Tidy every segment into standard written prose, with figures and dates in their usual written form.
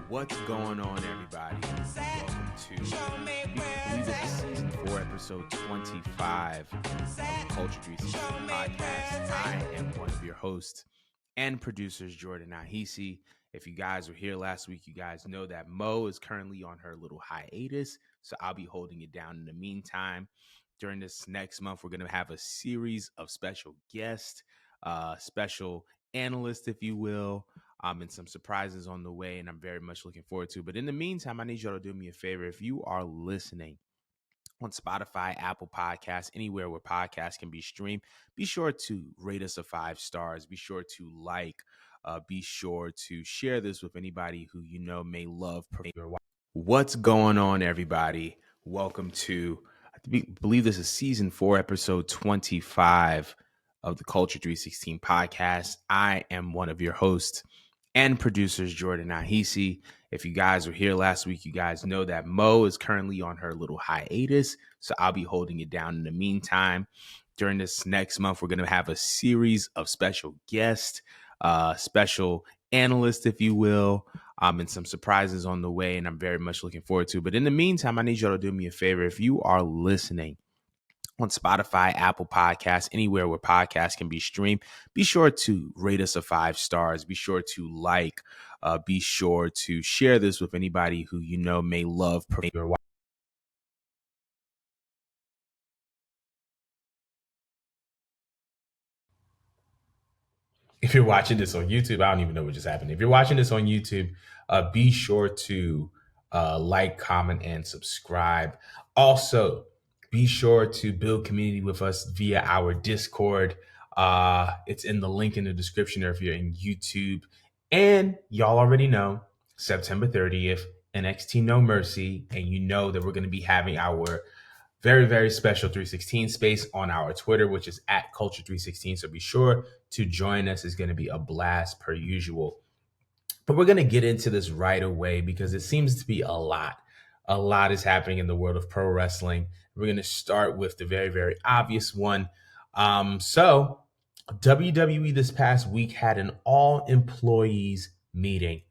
What's going on, everybody? Welcome to, I believe this is season 4, episode 25 of the Culture 360 podcast. I am one of your hosts and producers, Jordan Ahisi. If you guys were here last week, you guys know that Mo is currently on her little hiatus, so I'll be holding it down in the meantime. During this next month, we're going to have a series of special guests, special analysts, if you will, and some surprises on the way, and I'm very much looking forward to. But in the meantime, I need y'all to do me a favor. If you are listening on Spotify, Apple Podcasts, anywhere where podcasts can be streamed, be sure to rate us a 5 stars. Be sure to be sure to share this with anybody who you know may love. What's going on, everybody? Welcome to, I believe this is season 4, episode 25 of the Culture 316 podcast. I am one of your hosts and producers, Jordan Ahisi. If you guys were here last week, you guys know that Mo is currently on her little hiatus, so I'll be holding it down in the meantime. During this next month, we're going to have a series of special guests, special analysts, if you will, and some surprises on the way, and I'm very much looking forward to. But in the meantime, I need y'all to do me a favor. If you are listening on Spotify, Apple Podcasts, anywhere where podcasts can be streamed, be sure to rate us a 5 stars. Be sure to be sure to share this with anybody who you know may love. If you're watching this on YouTube, I don't even know what just happened. If you're watching this on YouTube, be sure to like, comment, and subscribe. Also, be sure to build community with us via our Discord. It's in the link in the description, or if you're in YouTube. And y'all already know, September 30th, NXT No Mercy. And you know that we're going to be having our very, very special 316 space on our Twitter, which is at Culture 316. So be sure to join us. It's going to be a blast per usual. But we're going to get into this right away because it seems to be a lot. A lot is happening in the world of pro wrestling. We're going to start with the very, very obvious one. So WWE this past week had an all employees meeting.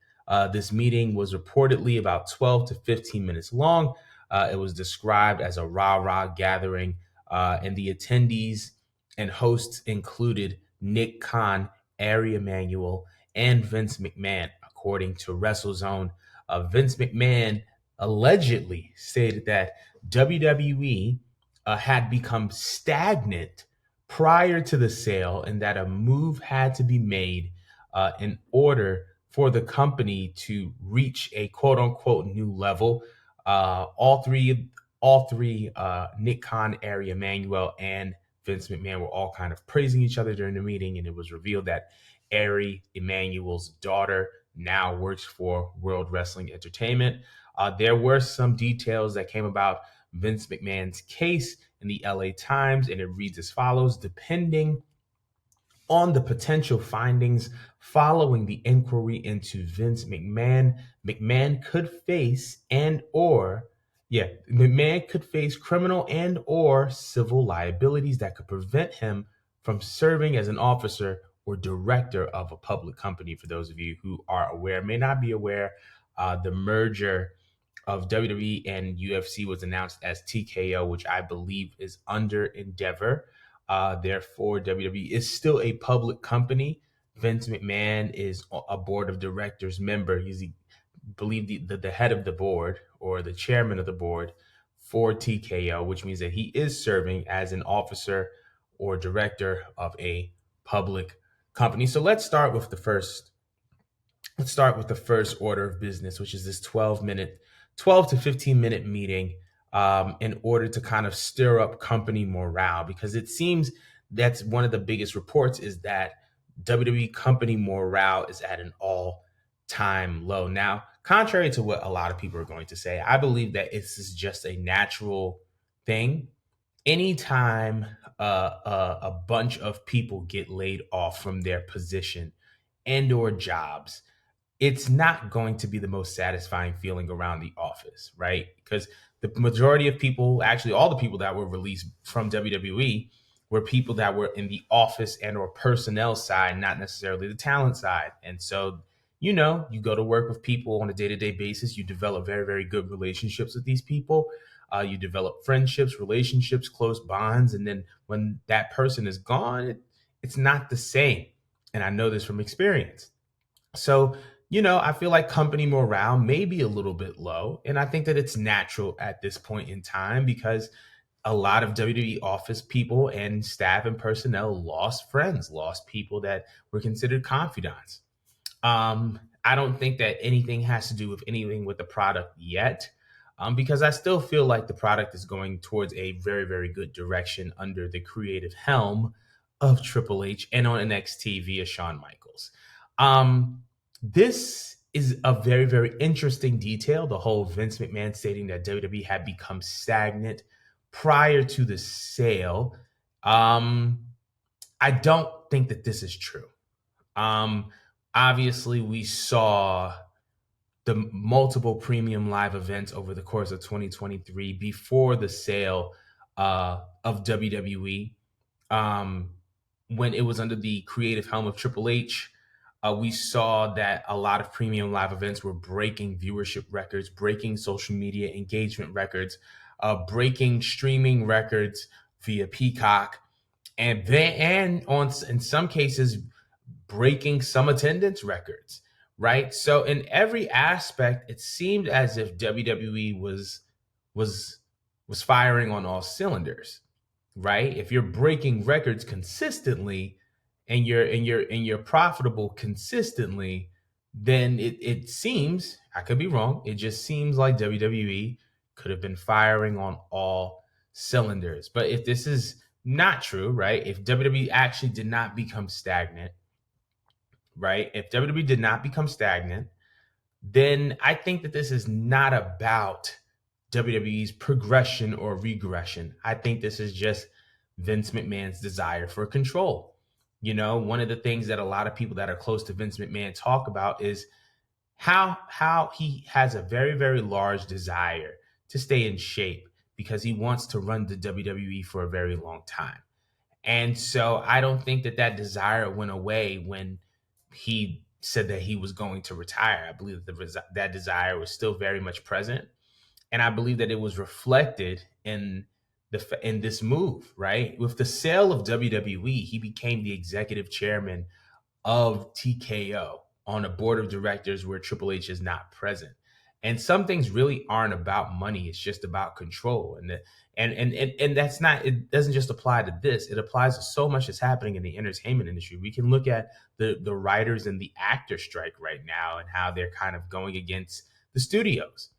This meeting was reportedly about 12 to 15 minutes long. It was described as a rah-rah gathering, and the attendees and hosts included Nick Khan, Ari Emanuel, and Vince McMahon. According to WrestleZone, Vince McMahon allegedly stated that WWE had become stagnant prior to the sale and that a move had to be made in order for the company to reach a quote-unquote new level. All three, Nick Khan, Ari Emanuel, and Vince McMahon were all kind of praising each other during the meeting, and it was revealed that Ari Emanuel's daughter now works for World Wrestling Entertainment. There were some details that came about Vince McMahon's case in the LA Times, and it reads as follows: depending on the potential findings following the inquiry into Vince McMahon, McMahon could face criminal and or civil liabilities that could prevent him from serving as an officer or director of a public company. For those of you who are aware, may not be aware, the merger of WWE and UFC was announced as TKO, which I believe is under endeavor. Therefore, WWE is still a public company. Vince McMahon is a board of directors member. He's, the head of the board or the chairman of the board for TKO, which means that he is serving as an officer or director of a public company. So let's start with the first order of business, which is this 12 to 15 minute meeting in order to kind of stir up company morale, because it seems that's one of the biggest reports is that WWE company morale is at an all-time low. Now, contrary to what a lot of people are going to say, I believe that this is just a natural thing. Anytime a bunch of people get laid off from their position and or jobs, it's not going to be the most satisfying feeling around the office, right? Because the majority of people, actually all the people that were released from WWE, were people that were in the office and or personnel side, not necessarily the talent side. And so you go to work with people on a day-to-day basis. You develop very, very good relationships with these people. You develop friendships, relationships, close bonds, and then when that person is gone, it's not the same. And I know this from experience. So, I feel like company morale may be a little bit low. And I think that it's natural at this point in time because a lot of WWE office people and staff and personnel lost friends, lost people that were considered confidants. I don't think that anything has to do with anything with the product yet, because I still feel like the product is going towards a very, very good direction under the creative helm of Triple H and on NXT via Shawn Michaels. This is a very, very interesting detail. The whole Vince McMahon stating that WWE had become stagnant prior to the sale. I don't think that this is true. Um, Obviously, we saw the multiple premium live events over the course of 2023 before the sale of WWE. Um, when it was under the creative helm of Triple H, we saw that a lot of premium live events were breaking viewership records, breaking social media engagement records, breaking streaming records via Peacock, and on in some cases breaking some attendance records, right? So in every aspect, it seemed as if WWE was was firing on all cylinders, right? If you're breaking records consistently and you're profitable consistently, then it seems, I could be wrong, it just seems like WWE could have been firing on all cylinders. But if this is not true, right? If WWE actually did not become stagnant, right? If WWE did not become stagnant, then I think that this is not about WWE's progression or regression. I think this is just Vince McMahon's desire for control. One of the things that a lot of people that are close to Vince McMahon talk about is how he has a very, very large desire to stay in shape because he wants to run the WWE for a very long time. And so I don't think that that desire went away when he said that he was going to retire. I believe that that desire was still very much present, and I believe that it was reflected in this move. Right, with the sale of WWE, he became the executive chairman of TKO on a board of directors where Triple H is not present. And some things really aren't about money. It's just about control. And that's not, it doesn't just apply to this. It applies to so much that's happening in the entertainment industry. We can look at the writers and the actor strike right now and how they're kind of going against the studios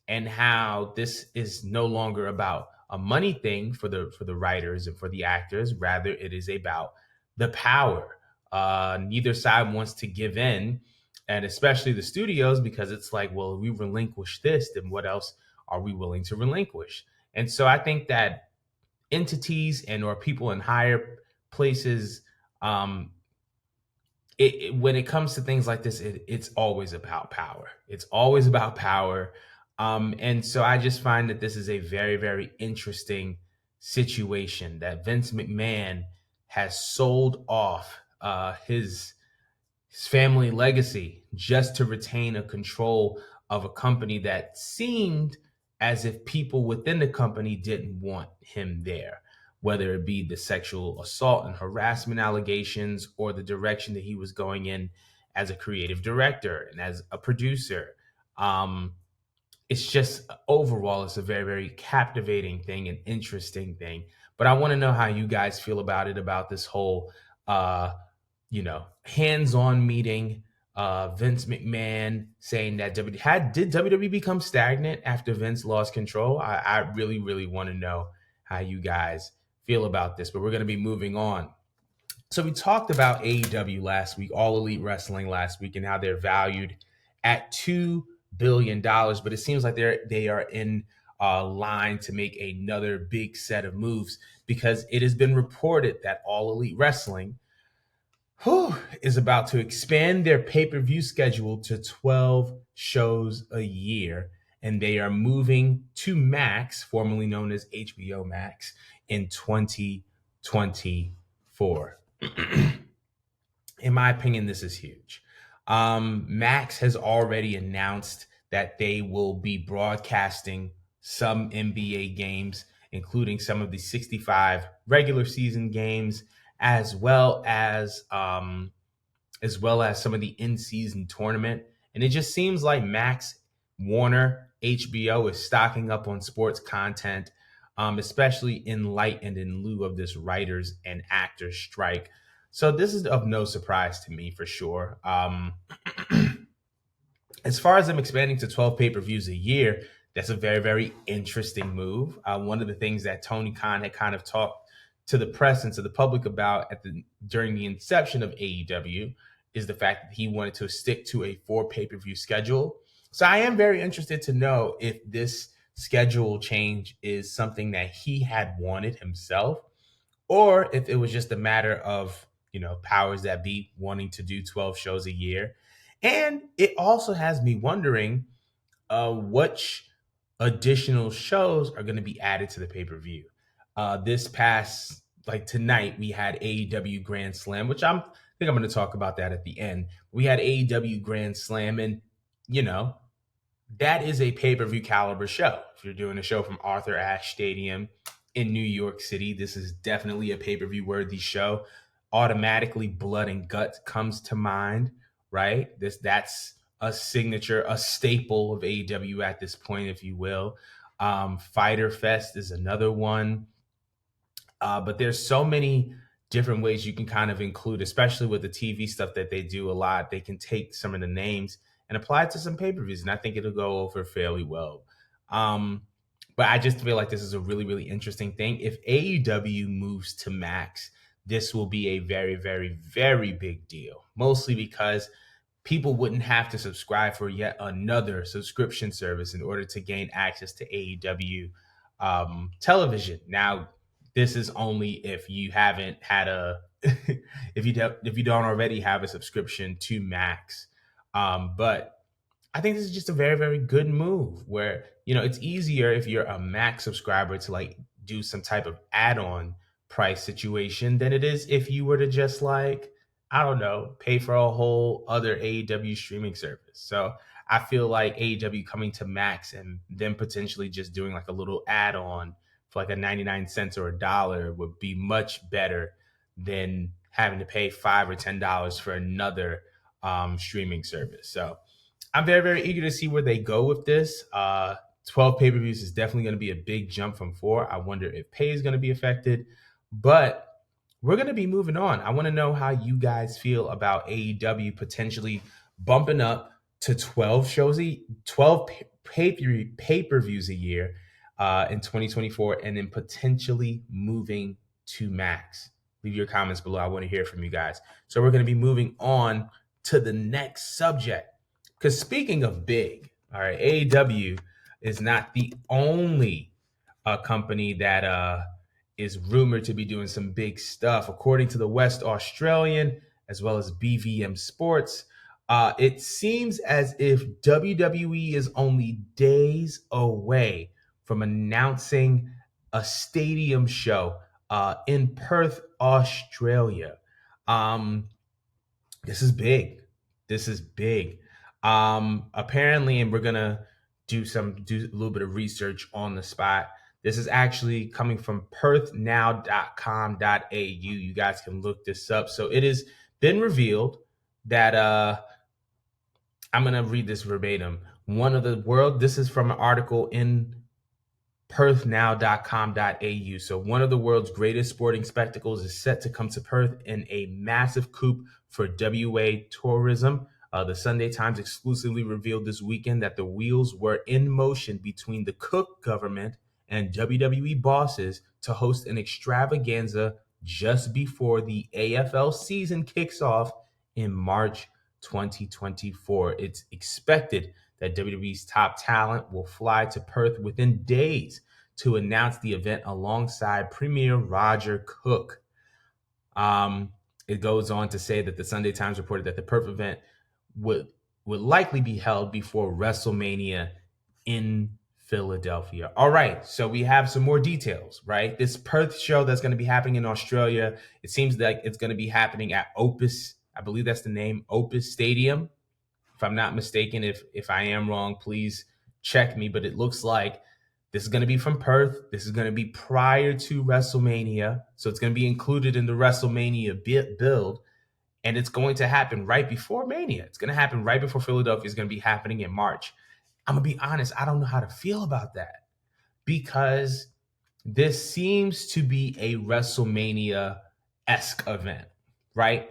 and how this is no longer about a money thing for the writers and for the actors. Rather, it is about the power. Neither side wants to give in, and especially the studios, because it's like, well, if we relinquish this, then what else are we willing to relinquish? And so I think that entities and or people in higher places, when it comes to things like this, it's always about power. It's always about power. And so I just find that this is a very, very interesting situation that Vince McMahon has sold off his family legacy just to retain a control of a company that seemed as if people within the company didn't want him there, whether it be the sexual assault and harassment allegations or the direction that he was going in as a creative director and as a producer. It's just overall, it's a very, very captivating thing, an interesting thing. But I want to know how you guys feel about it, about this whole hands-on meeting. Vince McMahon saying that did WWE become stagnant after Vince lost control? I really, really want to know how you guys feel about this, but we're going to be moving on. So we talked about AEW last week, All Elite Wrestling last week, and how they're valued at $2 billion, but it seems like they are in line to make another big set of moves because it has been reported that All Elite Wrestling is about to expand their pay-per-view schedule to 12 shows a year, and they are moving to Max, formerly known as HBO Max, in 2024. In my opinion, this is huge. Max has already announced that they will be broadcasting some NBA games, including some of the 65 regular season games, as well as some of the in-season tournament. And it just seems like Max, Warner, HBO is stocking up on sports content, especially in light and in lieu of this writers and actors strike. So this is of no surprise to me for sure. As far as them expanding to 12 pay-per-views a year, that's a very, very interesting move. One of the things that Tony Khan had kind of talked to the press and to the public about during the inception of AEW is the fact that he wanted to stick to a 4 pay-per-view schedule. So I am very interested to know if this schedule change is something that he had wanted himself, or if it was just a matter of, powers that be wanting to do 12 shows a year. And it also has me wondering which additional shows are going to be added to the pay-per-view. This past, like tonight, we had AEW Grand Slam, which I think I'm going to talk about that at the end. We had AEW Grand Slam, and you know that is a pay-per-view caliber show. If you're doing a show from Arthur Ashe Stadium in New York City, this is definitely a pay-per-view worthy show. Automatically blood and guts comes to mind, right? That's a signature, a staple of AEW at this point, if you will. Fighter Fest is another one. But there's so many different ways you can kind of include, especially with the TV stuff that they do a lot. They can take some of the names and apply it to some pay-per-views, and I think it'll go over fairly well. Um, but I just feel like this is a really, really interesting thing. If AEW moves to Max, this will be a very, very, very big deal. Mostly because people wouldn't have to subscribe for yet another subscription service in order to gain access to AEW television. Now, this is only if you haven't had a if you don't already have a subscription to Max. But I think this is just a very, very good move where, it's easier if you're a Max subscriber to like do some type of add-on price situation than it is if you were to just like, I don't know, pay for a whole other AEW streaming service. So I feel like AEW coming to Max and then potentially just doing like a little add-on for like a 99 cents or a dollar would be much better than having to pay $5 or $10 for another streaming service. So I'm very, very eager to see where they go with this. 12 pay per views is definitely going to be a big jump from 4. I wonder if pay is going to be affected, but we're going to be moving on. I want to know how you guys feel about AEW potentially bumping up to 12 shows, 12 pay per views a year in 2024, and then potentially moving to Max. Leave your comments below. I want to hear from you guys. So we're going to be moving on to the next subject. Because speaking of big, all right, AEW is not the only company that is rumored to be doing some big stuff. According to the West Australian, as well as BVM Sports, it seems as if WWE is only days away from announcing a stadium show in Perth, Australia. Um, this is big. This is big. Apparently, and we're gonna do a little bit of research on the spot. This is actually coming from perthnow.com.au. You guys can look this up. So it has been revealed that I'm gonna read this verbatim. This is from an article in perthnow.com.au. So one of the world's greatest sporting spectacles is set to come to Perth in a massive coup for WA tourism. The Sunday Times exclusively revealed this weekend that the wheels were in motion between the Cook government and WWE bosses to host an extravaganza just before the AFL season kicks off in March 2024. It's expected that WWE's top talent will fly to Perth within days to announce the event alongside Premier Roger Cook. It goes on to say that the Sunday Times reported that the Perth event would likely be held before WrestleMania in Philadelphia. All right, so we have some more details, right? This Perth show that's going to be happening in Australia, it seems like it's going to be happening at Opus I believe that's the name, Opus Stadium. If I'm not mistaken, if I am wrong, please check me. But it looks like this is going to be from Perth. This is going to be prior to WrestleMania, so it's going to be included in the WrestleMania build, and it's going to happen right before Mania. It's going to happen right before Philadelphia is going to be happening in March. I'm gonna be honest, I don't know how to feel about that because this seems to be a WrestleMania esque event, right?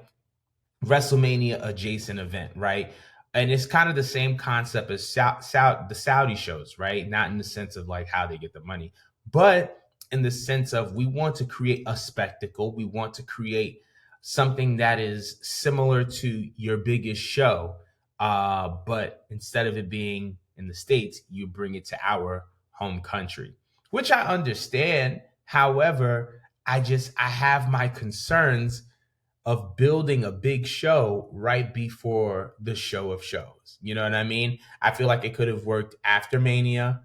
WrestleMania adjacent event, right? And it's kind of the same concept as the Saudi shows, right? Not in the sense of like how they get the money, but in the sense of we want to create a spectacle. We want to create something that is similar to your biggest show, but instead of it being in the States, you bring it to our home country, which I understand. However, I have my concerns of building a big show right before the show of shows. You know what I mean? I feel like it could have worked after Mania.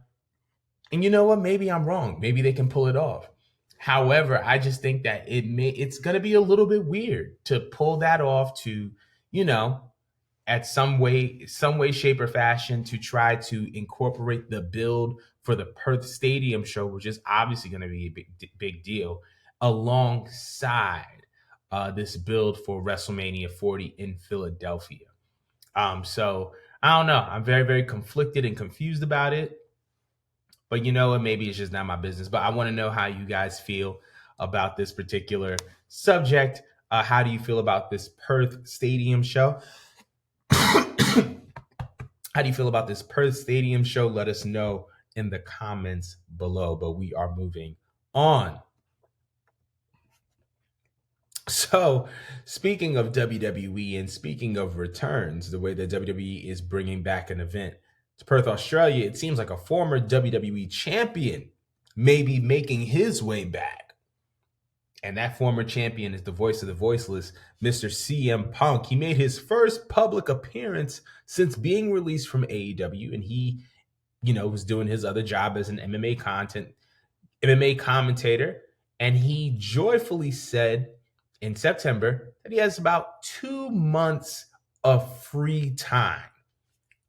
And you know what? Maybe I'm wrong. Maybe they can pull it off. However, I just think that it's going to be a little bit weird to pull that off to, you know, at some way, shape, or fashion to try to incorporate the build for the Perth Stadium show, which is obviously going to be a big deal, alongside this build for WrestleMania 40 in Philadelphia. So I don't know. I'm very, very conflicted and confused about it. But you know what? Maybe it's just not my business. But I want to know how you guys feel about this particular subject. How do you feel about this Perth Stadium show? How do you feel about this Perth Stadium show? Let us know in the comments below. But we are moving on. So, speaking of WWE and speaking of returns, the way that WWE is bringing back an event to Perth, Australia, it seems like a former WWE champion may be making his way back. And that former champion is the voice of the voiceless, Mr. CM Punk. He made his first public appearance since being released from AEW, and he, was doing his other job as an MMA commentator, and he joyfully said in September that he has about 2 months of free time.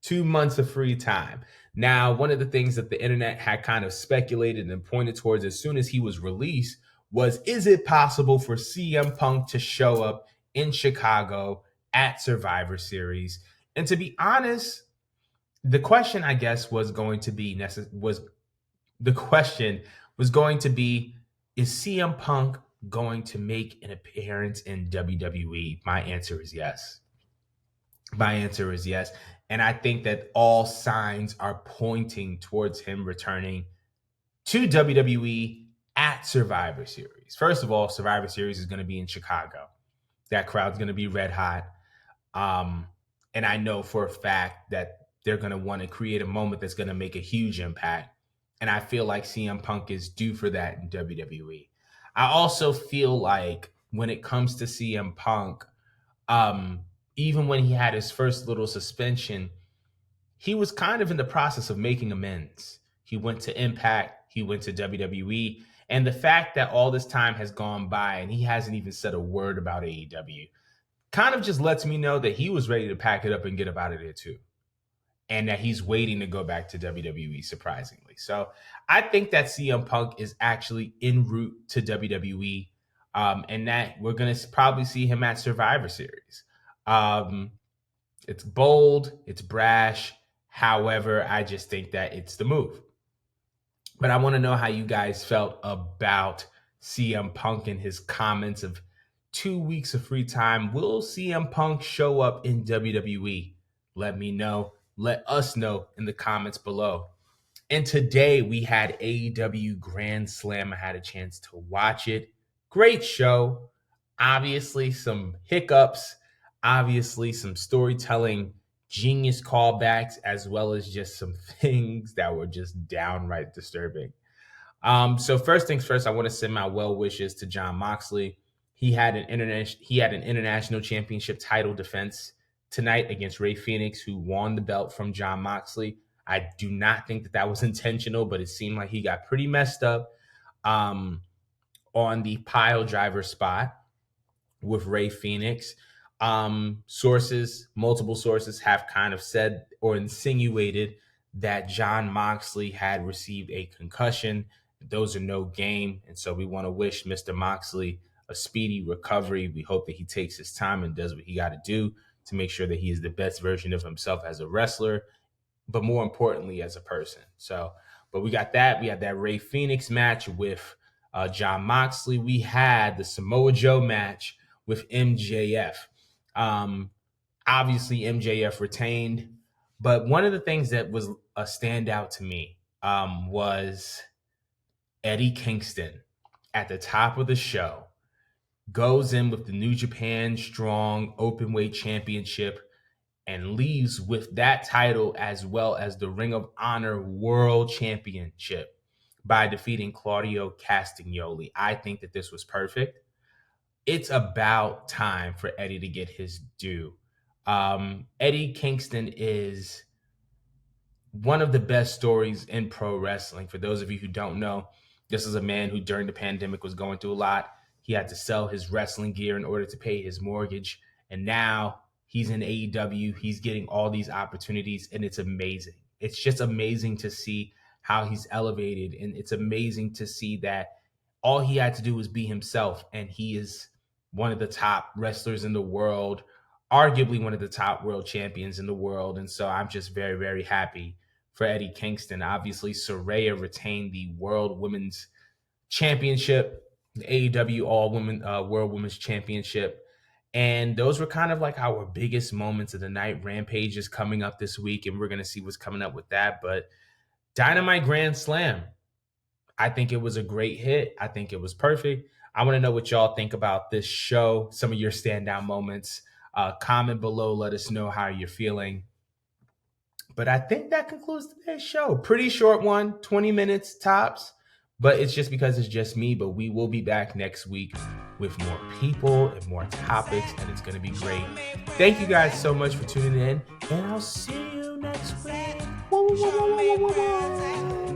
2 months of free time. Now, one of the things that the internet had kind of speculated and pointed towards as soon as he was released was, is it possible for CM Punk to show up in Chicago at Survivor Series? And to be honest, the question, I guess, was going to be, is CM Punk going to make an appearance in WWE? My answer is yes. And I think that all signs are pointing towards him returning to WWE at Survivor Series. First of all, Survivor Series is going to be in Chicago. That crowd's going to be red hot. And I know for a fact that they're going to want to create a moment that's going to make a huge impact. And I feel like CM Punk is due for that in WWE. I also feel like when it comes to CM Punk, even when he had his first little suspension, he was kind of in the process of making amends. He went to Impact, he went to WWE, and the fact that all this time has gone by and he hasn't even said a word about AEW kind of just lets me know that he was ready to pack it up and get up out of there too. And that he's waiting to go back to WWE, surprisingly. So I think that CM Punk is actually en route to WWE, and that we're going to probably see him at Survivor Series. It's bold, it's brash. However, I just think that it's the move. But I want to know how you guys felt about CM Punk and his comments of 2 weeks of free time. Will CM Punk show up in WWE? Let me know. Let us know in the comments below. And today we had AEW Grand Slam. I had a chance to watch it. Great show. Obviously, some hiccups. Obviously, some storytelling genius callbacks, as well as just some things that were just downright disturbing. So first things first, I want to send my well wishes to Jon Moxley. He had an international championship title defense tonight against Rey Fenix, who won the belt from Jon Moxley. I do not think that was intentional, but it seemed like he got pretty messed up on the pile driver spot with Rey Fenix. Multiple sources have kind of said or insinuated that John Moxley had received a concussion. Those are no game. And so we want to wish Mr. Moxley a speedy recovery. We hope that he takes his time and does what he got to do to make sure that he is the best version of himself as a wrestler, but more importantly, as a person. So, but we got that. We had that Ray Phoenix match with John Moxley. We had the Samoa Joe match with MJF. Um, Obviously, MJF retained, but one of the things that was a standout to me was Eddie Kingston at the top of the show goes in with the New Japan Strong Openweight Championship and leaves with that title as well as the Ring of Honor World Championship by defeating Claudio Castagnoli. I think that this was perfect. It's about time for Eddie to get his due. Eddie Kingston is one of the best stories in pro wrestling. For those of you who don't know, this is a man who during the pandemic was going through a lot. He had to sell his wrestling gear in order to pay his mortgage. And now he's in AEW. He's getting all these opportunities, and it's amazing. It's just amazing to see how he's elevated. And it's amazing to see that all he had to do was be himself. And he is one of the top wrestlers in the world, arguably one of the top world champions in the world. And so I'm just very, very happy for Eddie Kingston. Obviously, Saraya retained the World Women's Championship, the AEW All Women World Women's Championship. And those were kind of like our biggest moments of the night. Rampage is coming up this week, and we're going to see what's coming up with that. But Dynamite Grand Slam, I think it was a great hit. I think it was perfect. I want to know what y'all think about this show, some of your standout moments. Comment below. Let us know how you're feeling. But I think that concludes today's show. Pretty short one, 20 minutes tops. But it's just because it's just me. But we will be back next week with more people and more topics, and it's going to be great. Thank you guys so much for tuning in, and I'll see you next week. Woo, woo, woo, woo, woo, woo.